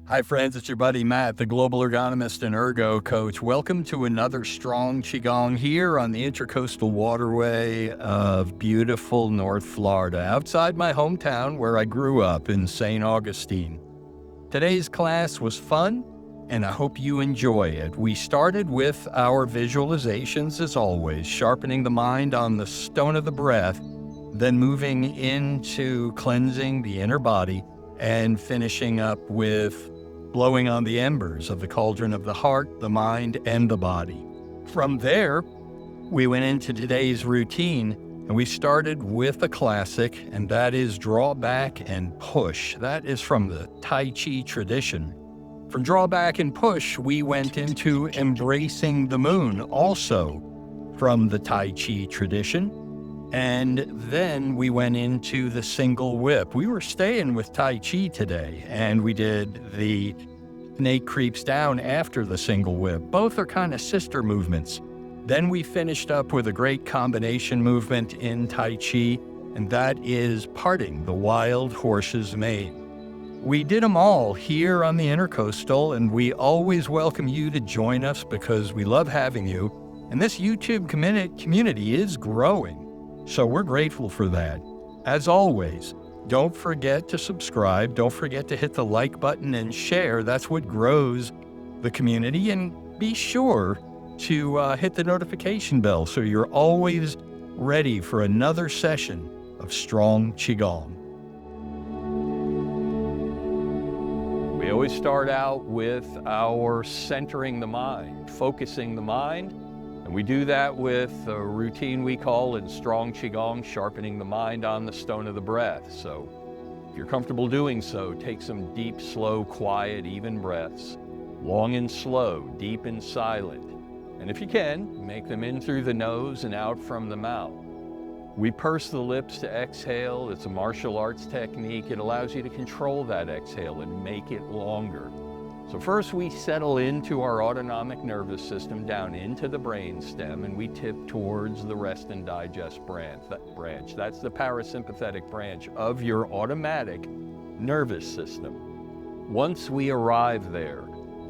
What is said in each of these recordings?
Hi friends, it's your buddy Matt, the global ergonomist and ergo coach. Welcome to another Strong Qigong here on the Intracoastal Waterway of beautiful North Florida, outside my hometown where I grew up in St. Augustine. Today's class was fun, and I hope you enjoy it. We started with our visualizations as always, sharpening the mind on the stone of the breath, then moving into cleansing the inner body, and finishing up with blowing on the embers of the cauldron of the heart, the mind, and the body. From there, we went into today's routine, and we started with a classic, and that is draw back and push. That is from the Tai Chi tradition. From draw back and push, we went into embracing the moon, also from the Tai Chi tradition. And then we went into the single whip. We were staying with Tai Chi today, and we did the snake creeps down after the single whip. Both are kind of sister movements. Then we finished up with a great combination movement in Tai Chi, and that is parting the wild horse's mane. We did them all here on the Intercoastal, and we always welcome you to join us because we love having you. And this YouTube community is growing. So we're grateful for that. As always, don't forget to subscribe. Don't forget to hit the like button and share. That's what grows the community. And be sure to hit the notification bell so you're always ready for another session of Strong Qigong. We always start out with our centering the mind, focusing the mind. And we do that with a routine we call in Strong Qigong, sharpening the mind on the stone of the breath. So if you're comfortable doing so, take some deep, slow, quiet, even breaths, long and slow, deep and silent. And if you can, make them in through the nose and out from the mouth. We purse the lips to exhale. It's a martial arts technique. It allows you to control that exhale and make it longer. So first we settle into our autonomic nervous system down into the brain stem, and we tip towards the rest and digest branch. That's the parasympathetic branch of your automatic nervous system. Once we arrive there,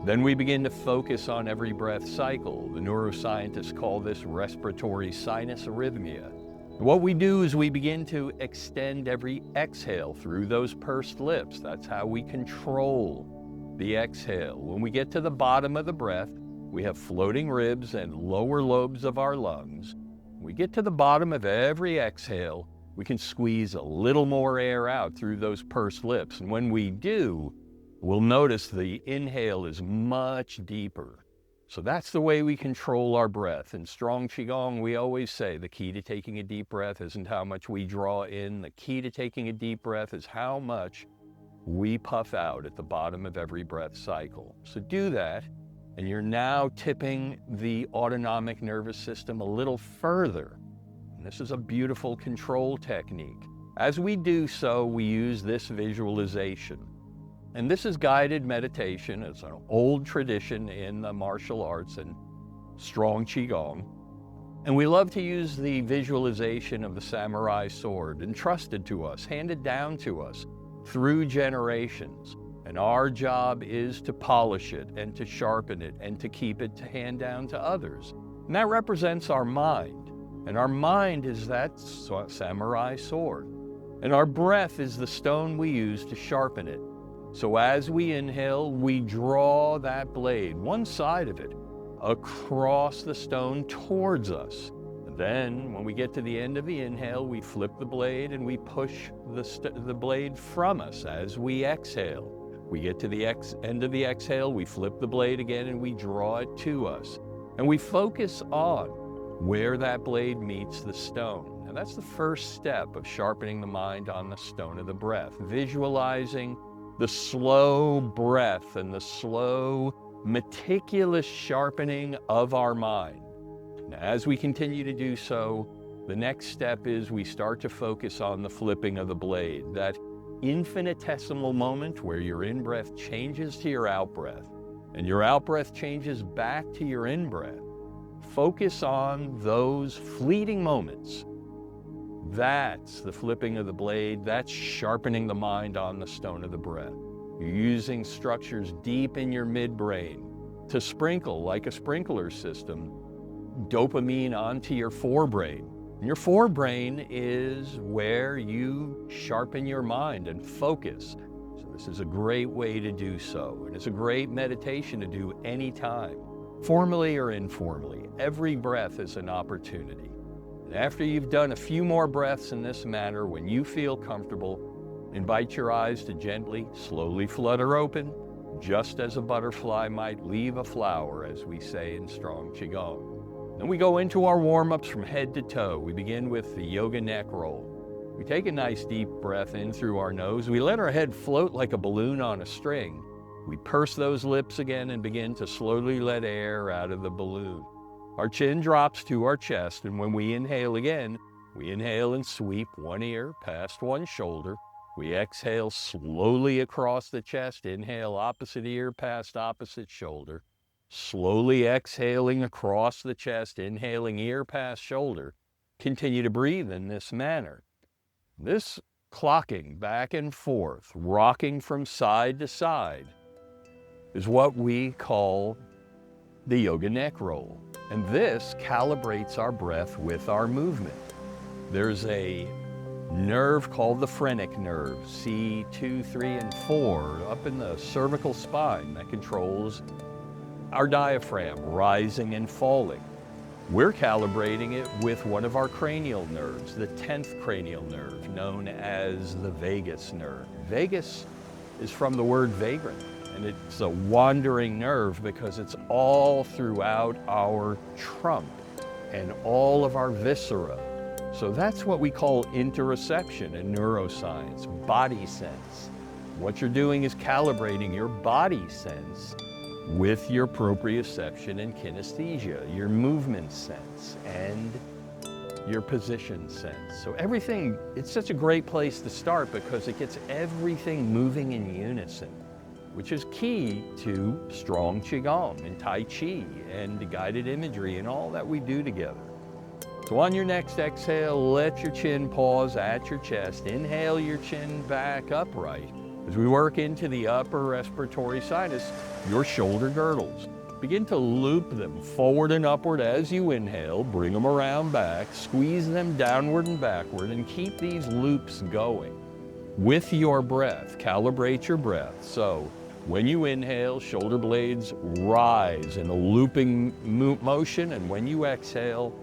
then we begin to focus on every breath cycle. The neuroscientists call this respiratory sinus arrhythmia. What we do is we begin to extend every exhale through those pursed lips. That's how we control the exhale. When we get to the bottom of the breath, we have floating ribs and lower lobes of our lungs. When we get to the bottom of every exhale, we can squeeze a little more air out through those pursed lips. And when we do, we'll notice the inhale is much deeper. So that's the way we control our breath. In Strong Qigong, we always say the key to taking a deep breath isn't how much we draw in. The key to taking a deep breath is how much we puff out at the bottom of every breath cycle. So do that, and you're now tipping the autonomic nervous system a little further. And this is a beautiful control technique. As we do so, we use this visualization. And this is guided meditation. It's an old tradition in the martial arts and Strong Qigong. And we love to use the visualization of the samurai sword, entrusted to us, handed down to us through generations. And our job is to polish it and to sharpen it and to keep it to hand down to others. And that represents our mind. And our mind is that samurai sword. And our breath is the stone we use to sharpen it. So as we inhale, we draw that blade, one side of it, across the stone towards us. Then, when we get to the end of the inhale, we flip the blade and we push the blade from us as we exhale. We get to the end of the exhale, we flip the blade again and we draw it to us. And we focus on where that blade meets the stone. And that's the first step of sharpening the mind on the stone of the breath, visualizing the slow breath and the slow, meticulous sharpening of our mind. Now, as we continue to do so, the next step is we start to focus on the flipping of the blade, that infinitesimal moment where your in-breath changes to your out-breath, and your out-breath changes back to your in-breath. Focus on those fleeting moments. That's the flipping of the blade. That's sharpening the mind on the stone of the breath. You're using structures deep in your midbrain to sprinkle, like a sprinkler system, dopamine onto your forebrain. And your forebrain is where you sharpen your mind and focus. So this is a great way to do so. And it's a great meditation to do anytime, formally or informally. Every breath is an opportunity. And after you've done a few more breaths in this manner, when you feel comfortable, invite your eyes to gently, slowly flutter open, just as a butterfly might leave a flower, as we say in Strong Qigong. Then we go into our warm-ups from head to toe. We begin with the yoga neck roll. We take a nice deep breath in through our nose. We let our head float like a balloon on a string. We purse those lips again and begin to slowly let air out of the balloon. Our chin drops to our chest, and when we inhale again, we inhale and sweep one ear past one shoulder. We exhale slowly across the chest. Inhale, opposite ear past opposite shoulder. Slowly exhaling across the chest, inhaling ear past shoulder. Continue to breathe in this manner. This clocking back and forth, rocking from side to side, is what we call the yoga neck roll. And this calibrates our breath with our movement. There's a nerve called the phrenic nerve, C2, 3, and 4, up in the cervical spine that controls our diaphragm rising and falling. We're calibrating it with one of our cranial nerves, the 10th cranial nerve, known as the vagus nerve. Vagus is from the word vagrant, and it's a wandering nerve because it's all throughout our trunk and all of our viscera. So that's what we call interoception in neuroscience, body sense. What you're doing is calibrating your body sense with your proprioception and kinesthesia, your movement sense and your position sense. So everything, it's such a great place to start because it gets everything moving in unison, which is key to Strong Qigong and Tai Chi and guided imagery and all that we do together. So on your next exhale, let your chin pause at your chest. Inhale your chin back upright. As we work into the upper respiratory sinus, your shoulder girdles. Begin to loop them forward and upward as you inhale. Bring them around back, squeeze them downward and backward, and keep these loops going. With your breath, calibrate your breath. So when you inhale, shoulder blades rise in a looping motion, and when you exhale,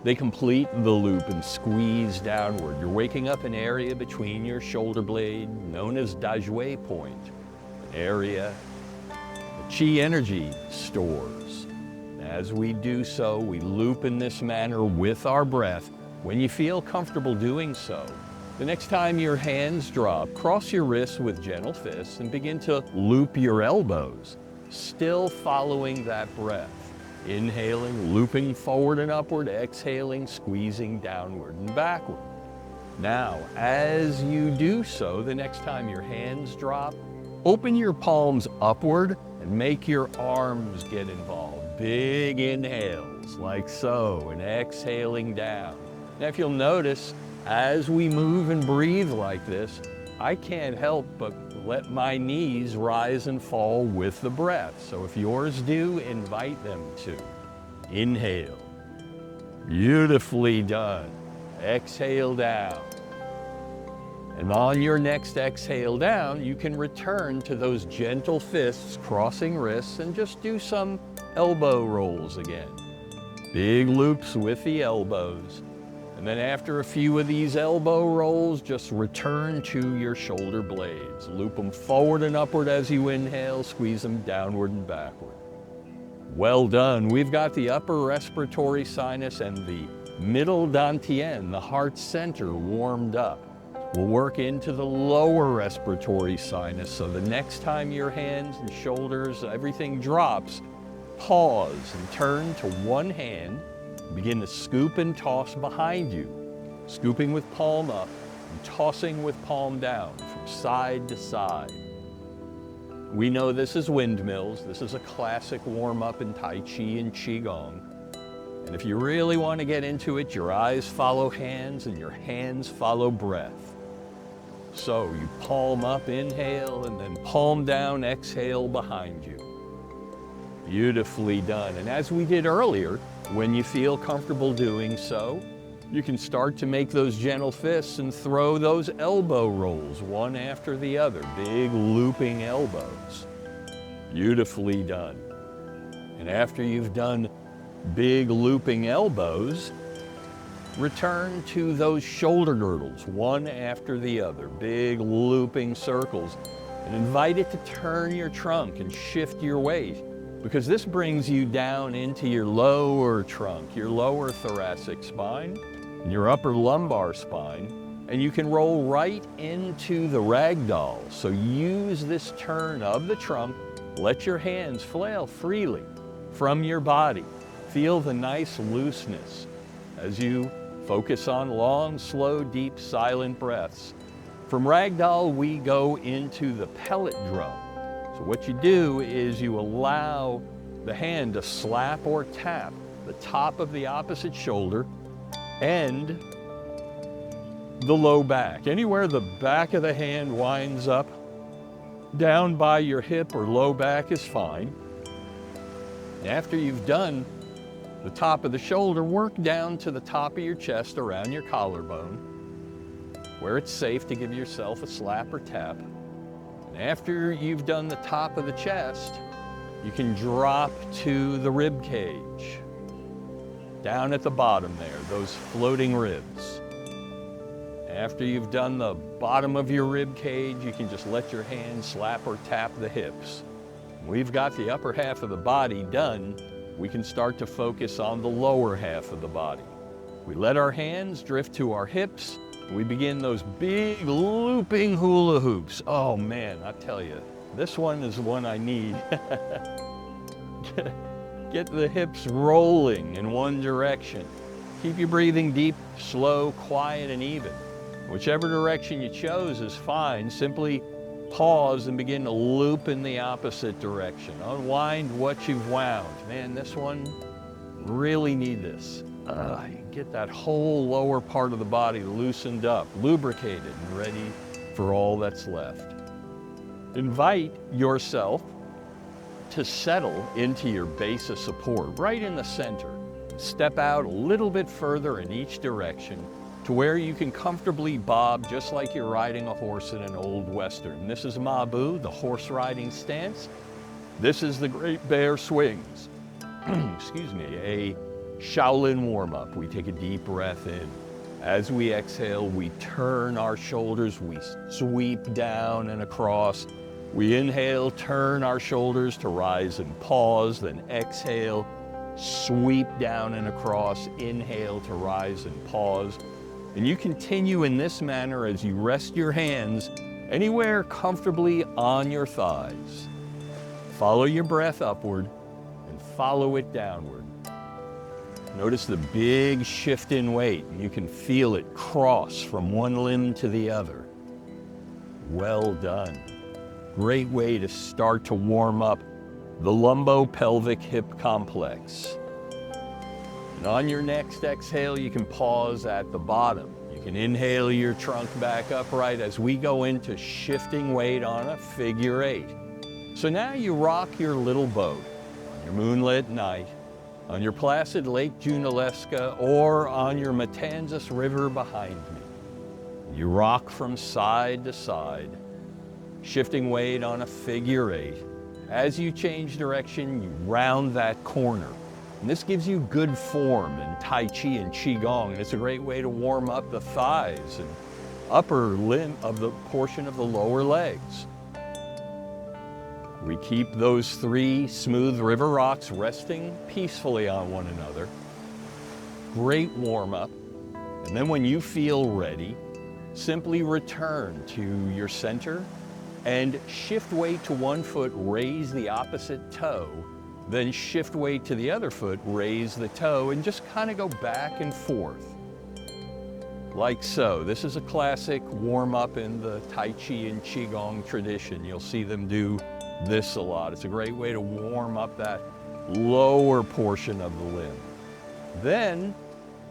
they complete the loop and squeeze downward. You're waking up an area between your shoulder blade known as Dajue point, an area the Qi energy stores. As we do so, we loop in this manner with our breath. When you feel comfortable doing so, the next time your hands drop, cross your wrists with gentle fists and begin to loop your elbows, still following that breath. Inhaling, looping forward and upward, exhaling, squeezing downward and backward. Now, as you do so, the next time your hands drop, open your palms upward and make your arms get involved. Big inhales, like so, and exhaling down. Now, if you'll notice, as we move and breathe like this, I can't help but let my knees rise and fall with the breath. So if yours do, invite them to. Inhale. Beautifully done. Exhale down. And on your next exhale down, you can return to those gentle fists, crossing wrists, and just do some elbow rolls again. Big loops with the elbows. And then after a few of these elbow rolls, just return to your shoulder blades. Loop them forward and upward as you inhale, squeeze them downward and backward. Well done. We've got the upper respiratory sinus and the middle dantian, the heart center, warmed up. We'll work into the lower respiratory sinus, so the next time your hands and shoulders, everything drops, pause and turn to one hand. Begin to scoop and toss behind you, scooping with palm up and tossing with palm down from side to side. We know this is windmills. This is a classic warm-up in Tai Chi and Qigong. And if you really want to get into it, your eyes follow hands and your hands follow breath. So you palm up, inhale, and then palm down, exhale behind you. Beautifully done. And as we did earlier, when you feel comfortable doing so, you can start to make those gentle fists and throw those elbow rolls one after the other, big looping elbows. Beautifully done. And after you've done big looping elbows, return to those shoulder girdles, one after the other, big looping circles, and invite it to turn your trunk and shift your weight, because this brings you down into your lower trunk, your lower thoracic spine, and your upper lumbar spine, and you can roll right into the ragdoll. So use this turn of the trunk, let your hands flail freely from your body. Feel the nice looseness as you focus on long, slow, deep, silent breaths. From ragdoll, we go into the pellet drum. So what you do is you allow the hand to slap or tap the top of the opposite shoulder and the low back. Anywhere the back of the hand winds up, down by your hip or low back is fine. After you've done the top of the shoulder, work down to the top of your chest around your collarbone, where it's safe to give yourself a slap or tap. And after you've done the top of the chest, you can drop to the rib cage, down at the bottom there, those floating ribs. After you've done the bottom of your rib cage, you can just let your hands slap or tap the hips. We've got the upper half of the body done. We can start to focus on the lower half of the body. We let our hands drift to our hips. We begin those big looping hula hoops. Oh man, I tell you, this one is the one I need. Get the hips rolling in one direction. Keep your breathing deep, slow, quiet, and even. Whichever direction you chose is fine. Simply pause and begin to loop in the opposite direction. Unwind what you've wound. Man, this one, really need this. You get that whole lower part of the body loosened up, lubricated, and ready for all that's left. Invite yourself to settle into your base of support, right in the center. Step out a little bit further in each direction to where you can comfortably bob just like you're riding a horse in an old Western. This is maboo, the horse riding stance. This is the Great Bear Swings. Excuse me, a Shaolin warm-up. We take a deep breath in. As we exhale, we turn our shoulders, we sweep down and across. We inhale, turn our shoulders to rise and pause, then exhale, sweep down and across, inhale to rise and pause. And you continue in this manner as you rest your hands anywhere comfortably on your thighs. Follow your breath upward and follow it downward. Notice the big shift in weight. You can feel it cross from one limb to the other. Well done. Great way to start to warm up the lumbopelvic hip complex. And on your next exhale, you can pause at the bottom. You can inhale your trunk back upright as we go into shifting weight on a figure eight. So now you rock your little boat on your moonlit night, on your placid Lake Junaluska, or on your Matanzas River behind me. You rock from side to side, shifting weight on a figure eight. As you change direction, you round that corner. And this gives you good form in Tai Chi and Qigong, and it's a great way to warm up the thighs and upper limb of the portion of the lower legs. We keep those three smooth river rocks resting peacefully on one another. Great warm up. And then when you feel ready, simply return to your center and shift weight to one foot, raise the opposite toe, then shift weight to the other foot, raise the toe, and just kind of go back and forth. Like so. This is a classic warm-up in the Tai Chi and Qigong tradition. You'll see them do this a lot. It's a great way to warm up that lower portion of the limb. Then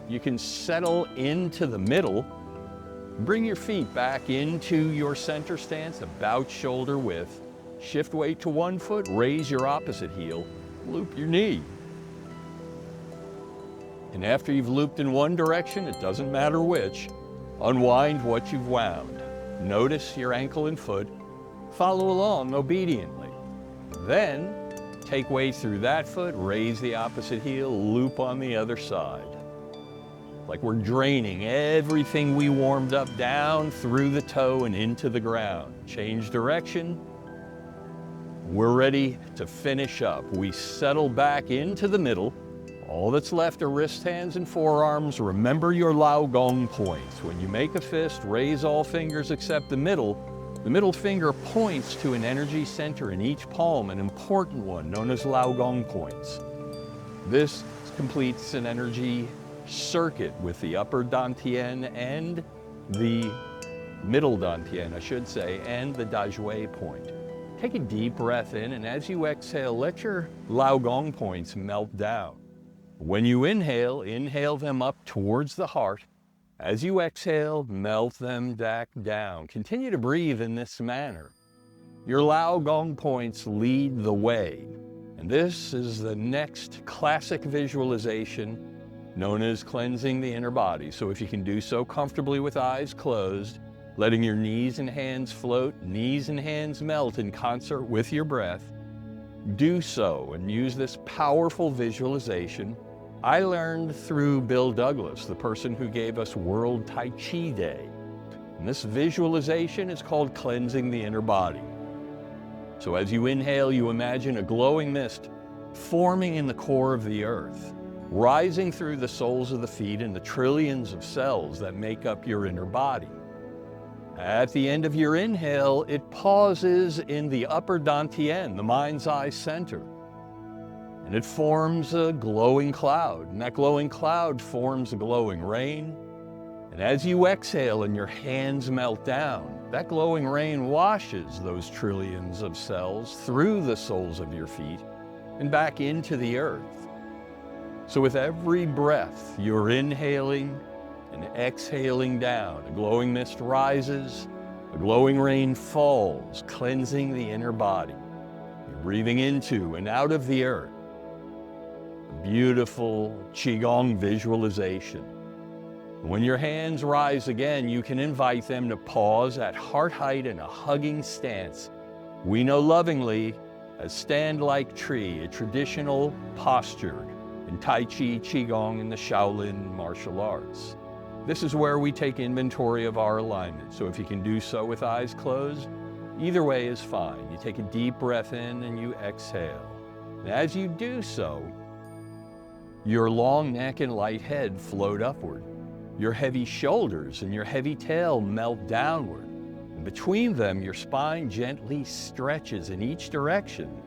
you can settle into the middle Bring your feet back into your center stance, about shoulder width. Shift weight to one foot, raise your opposite heel, loop your knee. And after you've looped in one direction, it doesn't matter which, unwind what you've wound. Notice your ankle and foot. Follow along obediently. Then, take weight through that foot, raise the opposite heel, loop on the other side. Like we're draining everything we warmed up down through the toe and into the ground. Change direction. We're ready to finish up. We settle back into the middle. All that's left are wrists, hands, and forearms. Remember your Lao Gong points. When you make a fist, raise all fingers except the middle. The middle finger points to an energy center in each palm, an important one known as Lao Gong points. This completes an energy circuit with the upper dantian and the middle dantian, I should say, and the Dajue point. Take a deep breath in, and as you exhale, let your Lao Gong points melt down. When you inhale, inhale them up towards the heart. As you exhale, melt them back down. Continue to breathe in this manner. Your Lao Gong points lead the way. And this is the next classic visualization known as cleansing the inner body. So if you can do so comfortably with eyes closed, letting your knees and hands float, knees and hands melt in concert with your breath, do so and use this powerful visualization. I learned through Bill Douglas, the person who gave us World Tai Chi Day. And this visualization is called cleansing the inner body. So as you inhale, you imagine a glowing mist forming in the core of the earth, rising through the soles of the feet and the trillions of cells that make up your inner body. At the end of your inhale, it pauses in the upper dantian, the mind's eye center. And it forms a glowing cloud. And that glowing cloud forms a glowing rain. And as you exhale and your hands melt down, that glowing rain washes those trillions of cells through the soles of your feet and back into the earth. So with every breath, you're inhaling and exhaling down. A glowing mist rises, a glowing rain falls, cleansing the inner body. You're breathing into and out of the earth. A beautiful Qigong visualization. When your hands rise again, you can invite them to pause at heart height in a hugging stance. We know lovingly as stand like tree, a traditional posture in Tai Chi, Qigong, and the Shaolin martial arts. This is where we take inventory of our alignment. So if you can do so with eyes closed, either way is fine. You take a deep breath in and you exhale. And as you do so, your long neck and light head float upward. Your heavy shoulders and your heavy tail melt downward. And between them, your spine gently stretches in each direction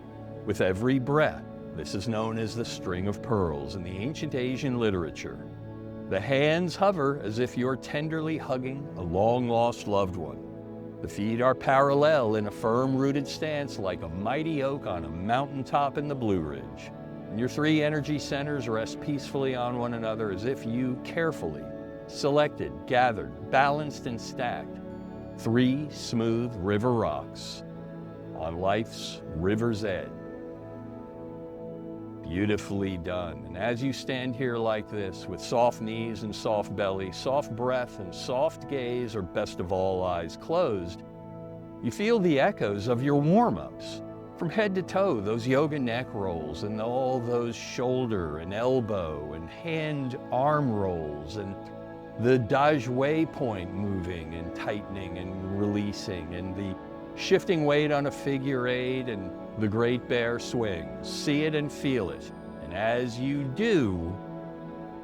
with every breath. This is known as the string of pearls in the ancient Asian literature. The hands hover as if you're tenderly hugging a long-lost loved one. The feet are parallel in a firm-rooted stance like a mighty oak on a mountaintop in the Blue Ridge. And your three energy centers rest peacefully on one another as if you carefully selected, gathered, balanced, and stacked three smooth river rocks on life's river's edge. Beautifully done. And as you stand here like this with soft knees and soft belly, soft breath and soft gaze, or best of all, eyes closed, you feel the echoes of your warm-ups. From head to toe, those yoga neck rolls and all those shoulder and elbow and hand arm rolls and the Dajue point moving and tightening and releasing and the shifting weight on a figure eight and the Great Bear swing. See it and feel it. And as you do,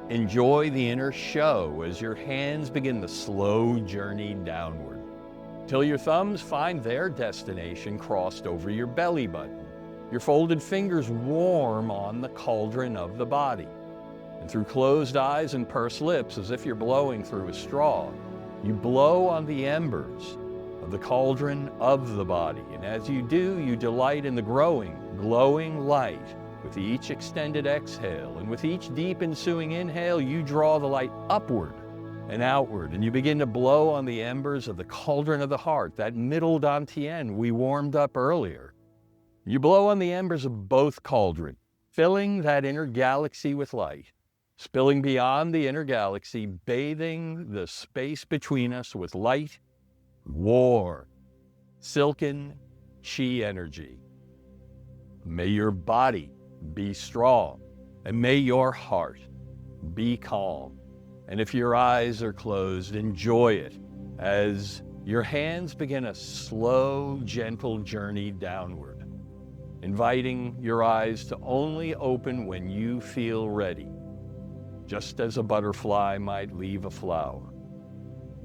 enjoy the inner show as your hands begin the slow journey downward, till your thumbs find their destination crossed over your belly button. Your folded fingers warm on the cauldron of the body. And through closed eyes and pursed lips, as if you're blowing through a straw, you blow on the embers of the cauldron of the body. And as you do, you delight in the growing, glowing light with each extended exhale. And with each deep ensuing inhale, you draw the light upward and outward. And you begin to blow on the embers of the cauldron of the heart, that middle dantian we warmed up earlier. You blow on the embers of both cauldrons, filling that inner galaxy with light, spilling beyond the inner galaxy, bathing the space between us with light, warm, silken chi energy. May your body be strong, and may your heart be calm. And if your eyes are closed, enjoy it as your hands begin a slow, gentle journey downward, inviting your eyes to only open when you feel ready, just as a butterfly might leave a flower.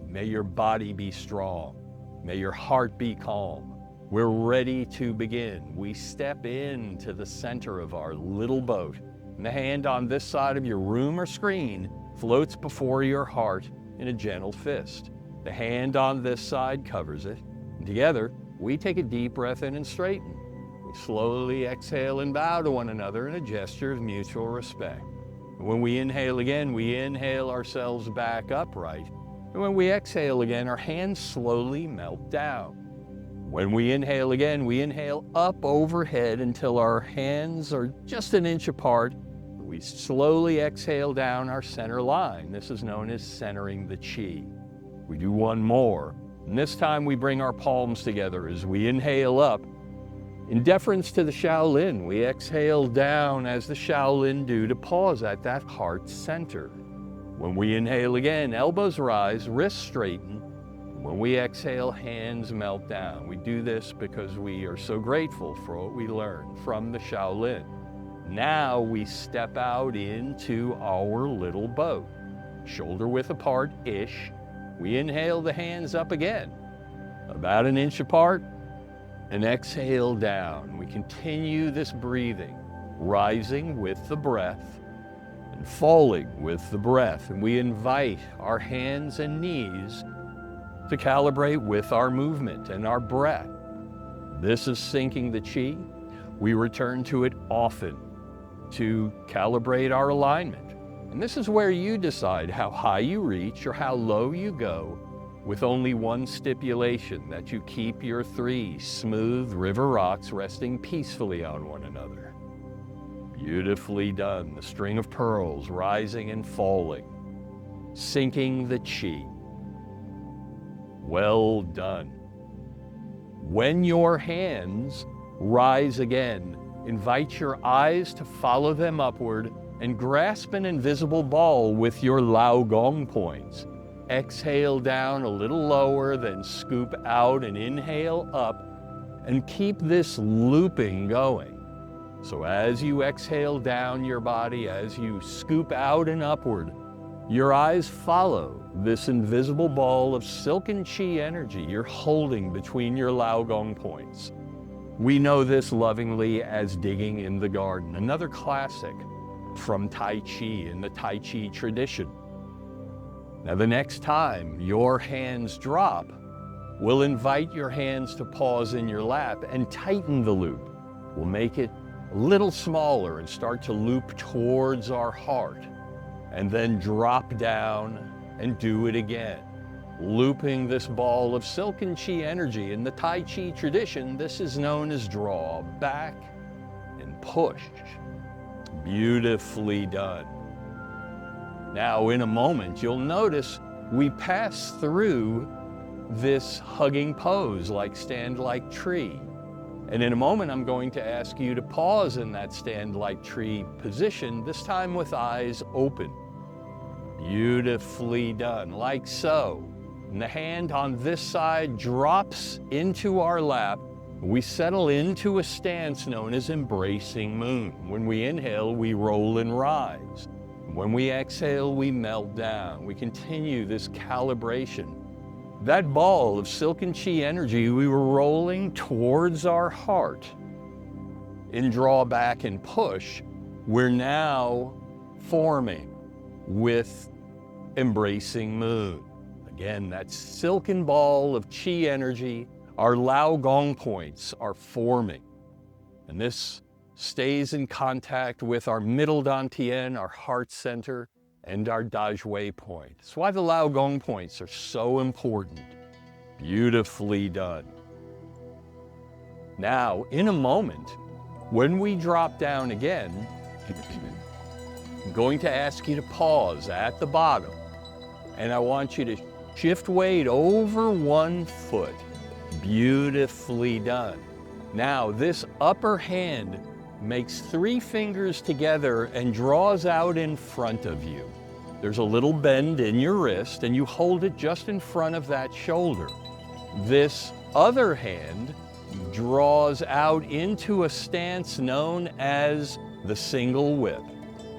May your body be strong. May your heart be calm. We're ready to begin. We step into the center of our little boat, and the hand on this side of your room or screen floats before your heart in a gentle fist. The hand on this side covers it. And together, we take a deep breath in and straighten. We slowly exhale and bow to one another in a gesture of mutual respect. And when we inhale again, we inhale ourselves back upright. And when we exhale again, our hands slowly melt down. When we inhale again, we inhale up overhead until our hands are just an inch apart. We slowly exhale down our center line. This is known as centering the chi. We do one more, and this time we bring our palms together as we inhale up. In deference to the Shaolin, we exhale down as the Shaolin do to pause at that heart center. When we inhale again, elbows rise, wrists straighten. When we exhale, hands melt down. We do this because we are so grateful for what we learned from the Shaolin. Now we step out into our little boat, shoulder width apart-ish. We inhale the hands up again, about an inch apart, and exhale down. We continue this breathing, rising with the breath and falling with the breath. And we invite our hands and knees to calibrate with our movement and our breath. This is syncing the chi. We return to it often to calibrate our alignment. And this is where you decide how high you reach or how low you go, with only one stipulation: that you keep your 3 smooth river rocks resting peacefully on one another. Beautifully done. The string of pearls rising and falling, syncing the chi. Well done. When your hands rise again, invite your eyes to follow them upward and grasp an invisible ball with your Lao Gong points. Exhale down a little lower, then scoop out and inhale up, and keep this looping going. So as you exhale down your body, as you scoop out and upward, your eyes follow this invisible ball of silken chi energy you're holding between your Lao Gong points. We know this lovingly as digging in the garden, another classic from Tai Chi in the Tai Chi tradition. Now the next time your hands drop, we'll invite your hands to pause in your lap and tighten the loop. We'll make it a little smaller and start to loop towards our heart, and then drop down and do it again. Looping this ball of silken chi energy. In the Tai Chi tradition, this is known as draw back and push. Beautifully done. Now, in a moment, you'll notice we pass through this hugging pose, like stand like tree. And in a moment, I'm going to ask you to pause in that stand like tree position, this time with eyes open. Beautifully done, like so. And the hand on this side drops into our lap. We settle into a stance known as embracing moon. When we inhale, we roll and rise. When we exhale, we melt down. We continue this calibration. That ball of silken chi energy, we were rolling towards our heart. In draw back and push, we're now forming with embracing moon. Again, that silken ball of chi energy, our Lao Gong points are forming. And this stays in contact with our middle dantian, our heart center, and our Dajue point. That's why the Lao Gong points are so important. Beautifully done. Now, in a moment, when we drop down again, I'm going to ask you to pause at the bottom, and I want you to shift weight over one foot. Beautifully done. Now, this upper hand makes 3 fingers together and draws out in front of you. There's a little bend in your wrist, and you hold it just in front of that shoulder. This other hand draws out into a stance known as the single whip.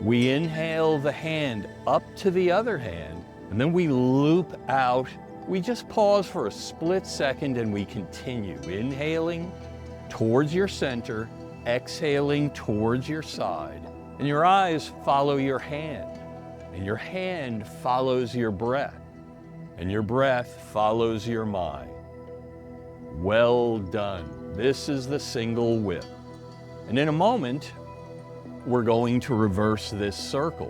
We inhale the hand up to the other hand, and then we loop out. We just pause for a split second and we continue. Inhaling towards your center, exhaling towards your side, and your eyes follow your hand, and your hand follows your breath, and your breath follows your mind. Well done. This is the single whip. And in a moment, we're going to reverse this circle.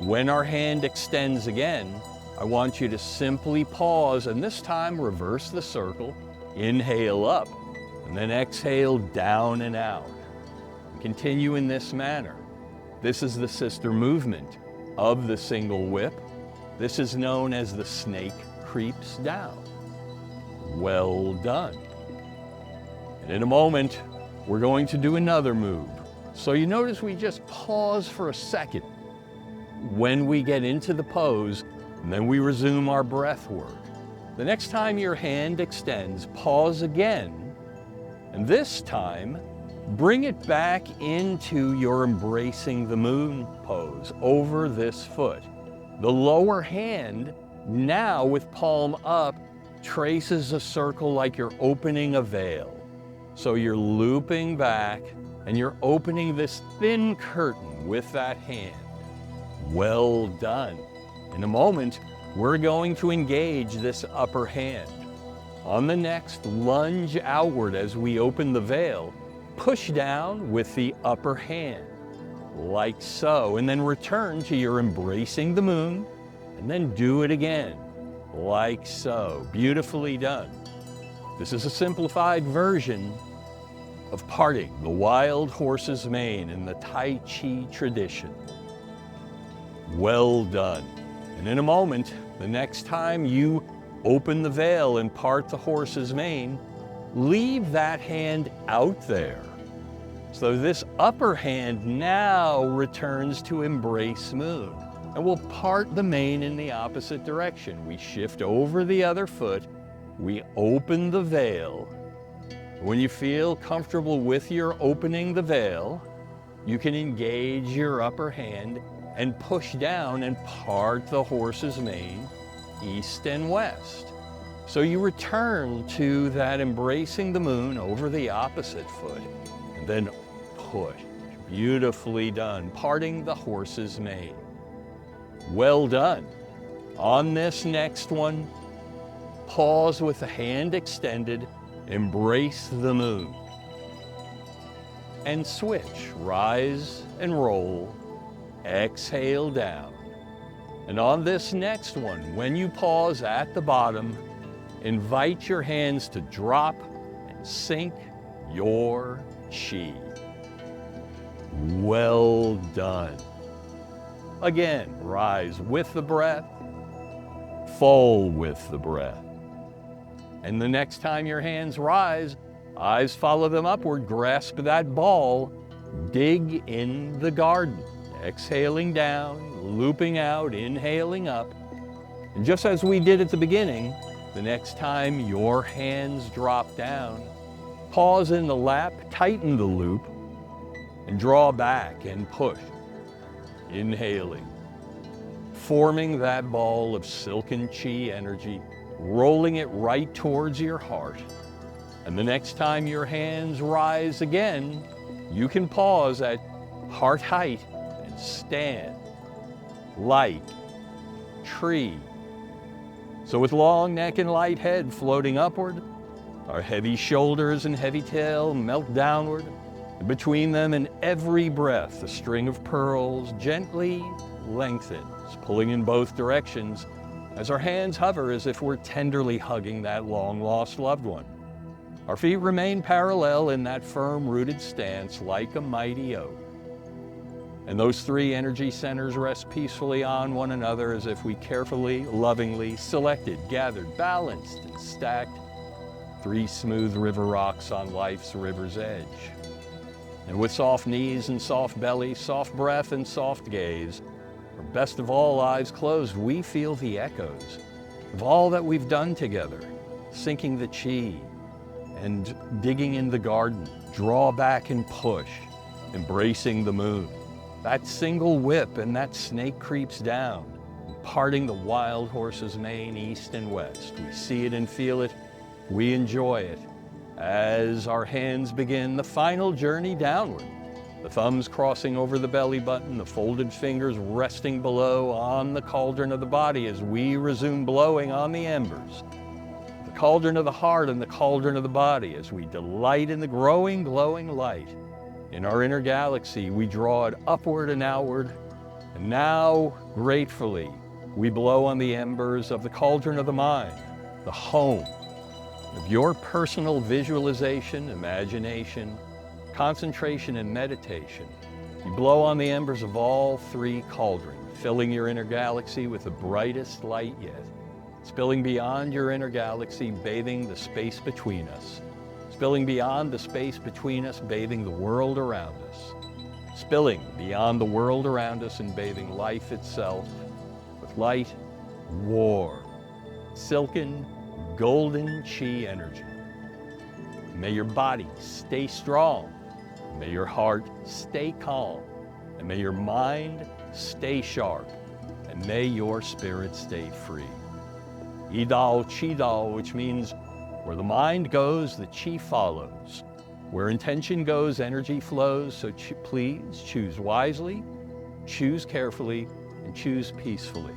When our hand extends again, I want you to simply pause, and this time reverse the circle. Inhale up, and then exhale down and out. Continue in this manner. This is the sister movement of the single whip. This is known as the snake creeps down. Well done. And in a moment, we're going to do another move. So you notice we just pause for a second when we get into the pose, and then we resume our breath work. The next time your hand extends, pause again, and this time, bring it back into your embracing the moon pose over this foot. The lower hand, now with palm up, traces a circle like you're opening a veil. So you're looping back and you're opening this thin curtain with that hand. Well done. In a moment, we're going to engage this upper hand. On the next, lunge outward as we open the veil. Push down with the upper hand, like so, and then return to your embracing the moon, and then do it again, like so. Beautifully done. This is a simplified version of parting the wild horse's mane in the Tai Chi tradition. Well done. And in a moment, the next time you open the veil and part the horse's mane, leave that hand out there. So this upper hand now returns to embrace moon, and we'll part the mane in the opposite direction. We shift over the other foot, we open the veil. When you feel comfortable with your opening the veil, you can engage your upper hand and push down and part the horse's mane east and west. So you return to that embracing the moon over the opposite foot, and then push. Beautifully done, parting the horse's mane. Well done. On this next one, pause with the hand extended, embrace the moon. And switch, rise and roll, exhale down. And on this next one, when you pause at the bottom, invite your hands to drop and sink your chi. Well done. Again, rise with the breath, fall with the breath. And the next time your hands rise, eyes follow them upward, grasp that ball, dig in the garden. Exhaling down, looping out, inhaling up. And just as we did at the beginning, the next time your hands drop down, pause in the lap, tighten the loop, and draw back and push. Inhaling, forming that ball of silken chi energy, rolling it right towards your heart. And the next time your hands rise again, you can pause at heart height and stand, light, tree. So with long neck and light head floating upward, our heavy shoulders and heavy tail melt downward. Between them and every breath, a string of pearls gently lengthen pulling in both directions as our hands hover as if we're tenderly hugging that long-lost loved one. Our feet remain parallel in that firm-rooted stance like a mighty oak. And those three energy centers rest peacefully on one another as if we carefully, lovingly selected, gathered, balanced, and stacked three smooth river rocks on life's river's edge. And with soft knees and soft belly, soft breath and soft gaze, or best of all, eyes closed, we feel the echoes of all that we've done together, sinking the chi and digging in the garden, draw back and push, embracing the moon. That single whip and that snake creeps down, parting the wild horse's mane east and west. We see it and feel it, we enjoy it, as our hands begin the final journey downward. The thumbs crossing over the belly button, the folded fingers resting below on the cauldron of the body as we resume blowing on the embers. The cauldron of the heart and the cauldron of the body as we delight in the growing, glowing light. In our inner galaxy, we draw it upward and outward, and now, gratefully, we blow on the embers of the cauldron of the mind, the home of your personal visualization, imagination, concentration, and meditation. You blow on the embers of all three cauldrons, filling your inner galaxy with the brightest light yet, spilling beyond your inner galaxy, bathing the space between us, spilling beyond the space between us, bathing the world around us, spilling beyond the world around us and bathing life itself with light, warm, silken, golden chi energy. May your body stay strong, may your heart stay calm, and may your mind stay sharp, and may your spirit stay free. Idao Qidao, which means where the mind goes, the chi follows. Where intention goes, energy flows, so please choose wisely, choose carefully, and choose peacefully.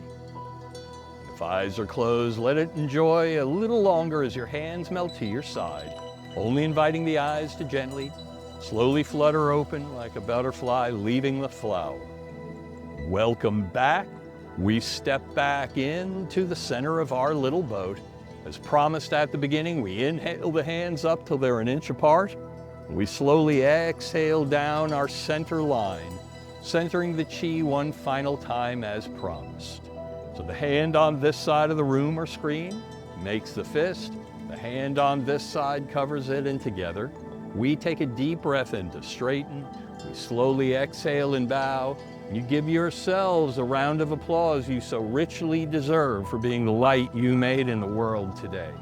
If eyes are closed, let it enjoy a little longer as your hands melt to your side, only inviting the eyes to gently, slowly flutter open like a butterfly leaving the flower. Welcome back. We step back into the center of our little boat. As promised at the beginning, we inhale the hands up till they're an inch apart. We slowly exhale down our center line, centering the chi one final time as promised. So the hand on this side of the room or screen makes the fist. The hand on this side covers it, and together we take a deep breath in to straighten. We slowly exhale and bow. You give yourselves a round of applause you so richly deserve for being the light you made in the world today.